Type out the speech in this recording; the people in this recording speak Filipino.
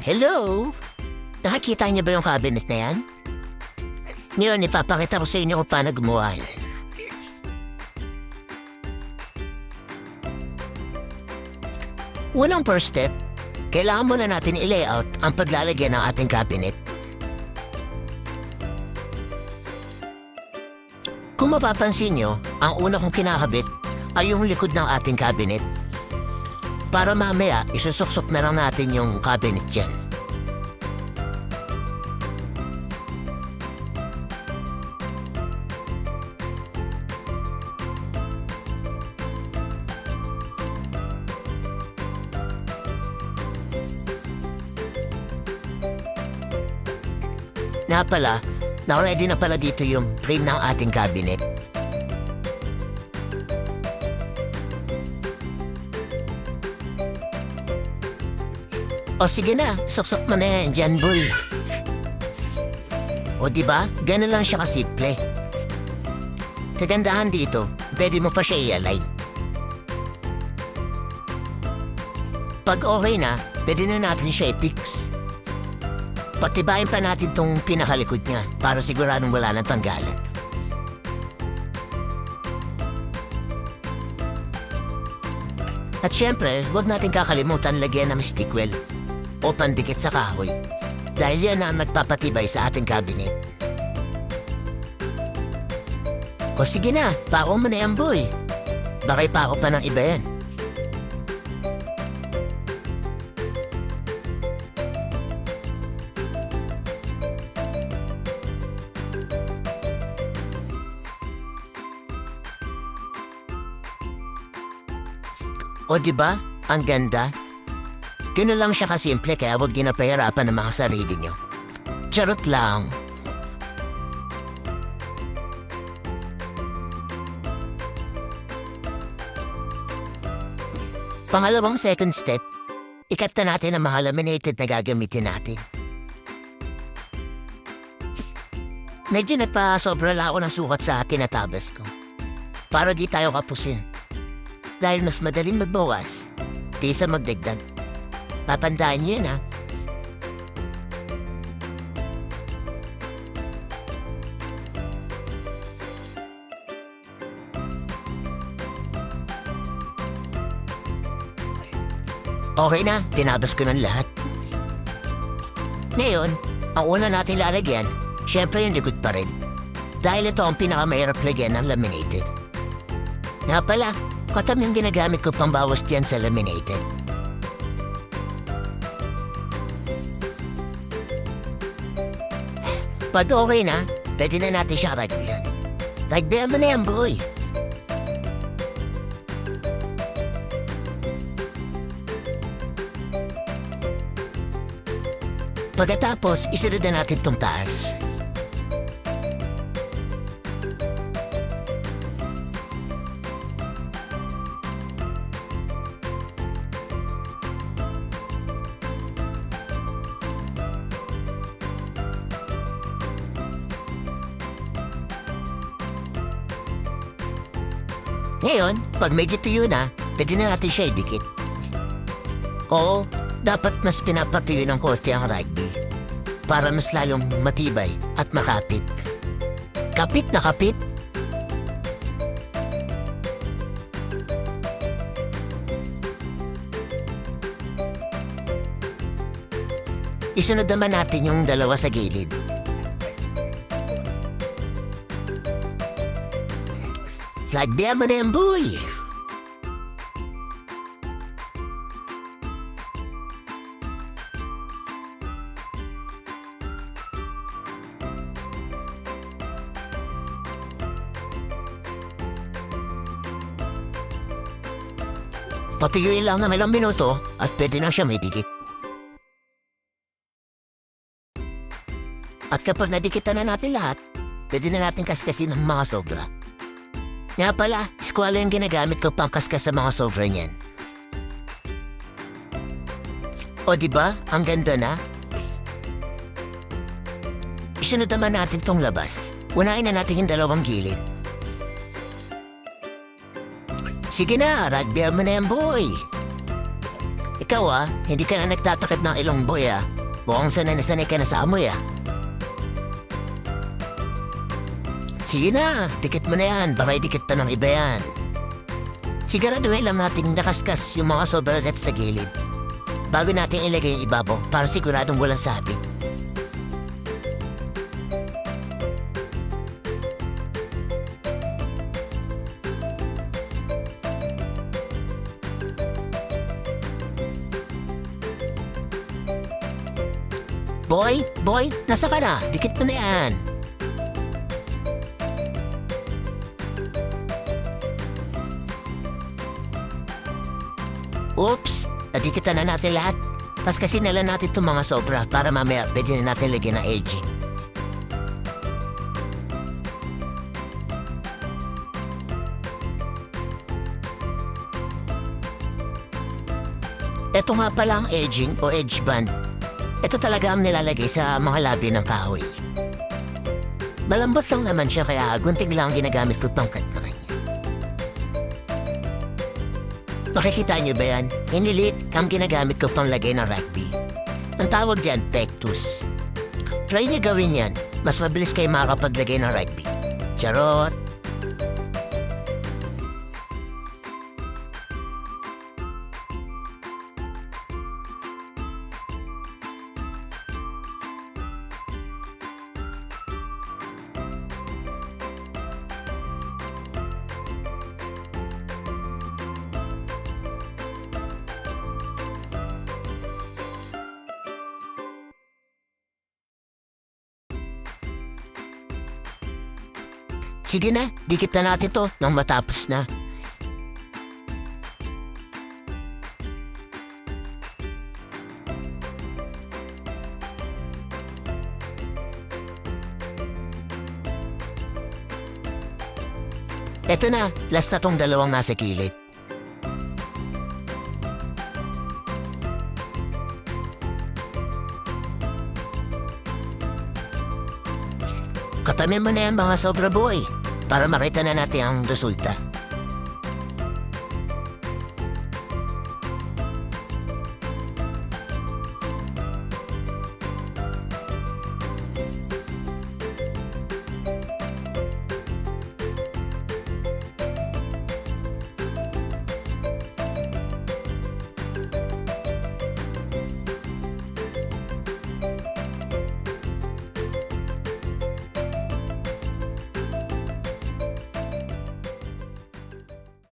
Hello? Nakakita niyo ba yung cabinet na yan? Ngayon, ipapakita ko sa inyo kung paano gumawa yan. Unang first step, kailangan muna natin i-layout ang paglalagyan ng ating cabinet. Kung mapapansin nyo, ang una kong kinakabit ay yung likod ng ating cabinet. Para mamaya, isusuksok na lang natin yung cabinet dyan. Na-ready na pala dito yung frame ng ating cabinet. O sige na, suksok mo na yan dyan, boy. O diba, gano'n lang siya kasimple. Kagandahan dito, pwede mo pa siya i-align. Pag okay na, pwede na natin siya i-fix. Patibayin pa natin tong pinakalikod niya para siguradong wala nang tanggalan. At syempre, huwag natin kakalimutan lagyan ng stickwell o pandikit sa kahoy dahil yan ang magpapatibay sa ating cabinet. O sige na, pako mo na yan, boy. Baka ipako pa ng iba yan. O diba? Ang ganda. Gano'n lang siya kasimple kaya huwag ginapahirapan ng mga sarili nyo. Charot lang. Pangalawang second step, ikat na natin ang mga laminated na gagamitin natin. Medyo nagpa-sobra lang ako ng sukat sa tinatabas ko. Para di tayo kapusin. Dahil mas madaling magbawas kaysa magdagdag. Papandaan niyo yan, ha? Okay na, tinabas ko ng lahat. Ngayon, ang una natin lalagyan, syempre yung likod pa rin. Dahil ito ang pinakamahirap lagyan ng laminated. Nga pala, katam yung ginagamit ko pambawas diyan sa laminated. Pag okay na, pwede na natin siya ragbihan. Ragbihan mo na yan, boy. Pagkatapos, isunod na natin itong taas. Ngayon, pag medyo tuyo na, pwede na natin siya idikit. Oo, dapat mas pinapatuyo ng konti ang rugby para mas lalong matibay at makapit. Kapit na kapit. Isunod naman natin yung dalawa sa gilid. Lagbihan mo na yan, boy! Patiyuin lang ng ilang minuto at pwede na siya may dikit. At kapag nadikitan na natin lahat, pwede na natin kaskasin ng mga sobra. Nga pala, squalo yung ginagamit ko pang kaskas sa mga sobra niyan. O diba, ang ganda na? Isunod naman natin tong labas. Unahin na natin yung dalawang gilid. Sige na, rugby mo na yan, boy. Ikaw hindi ka na nagtatakip ng ilong boy Mukhang sanay na sanay ka na sa amoy Sige na, dikit mo na yan, baka dikit pa ng iba yan. Siguraduhin lang natin nakaskas yung mga sobralet sa gilid. Bago natin ilagay yung ibabaw para siguradong walang sabit. Boy, nasa ka na? Dikit mo na yan. Oops, nadikitan na natin lahat. Paskasin na lang natin itong mga sobra para mamaya pwede na natin lagyan ng aging. Ito nga pala ang aging o edge band. Ito talaga ang nilalagay sa mga labi ng kahoy. Malambot lang naman siya kaya gunting lang ang ginagamit ko tongkat na kanya. Makikita niyo ba yan? Hinilit ang ginagamit ko pang lagay ng rugby. Ang tawag dyan, pectus. Try niyo gawin yan. Mas mabilis kayo makapaglagay ng rugby. Charot! Sige na, dikit na natin to nang matapos na. Eto na, last na tong dalawang nasa kilid. Katamin mo na yan mga sobra boy para makita na natin ang resulta.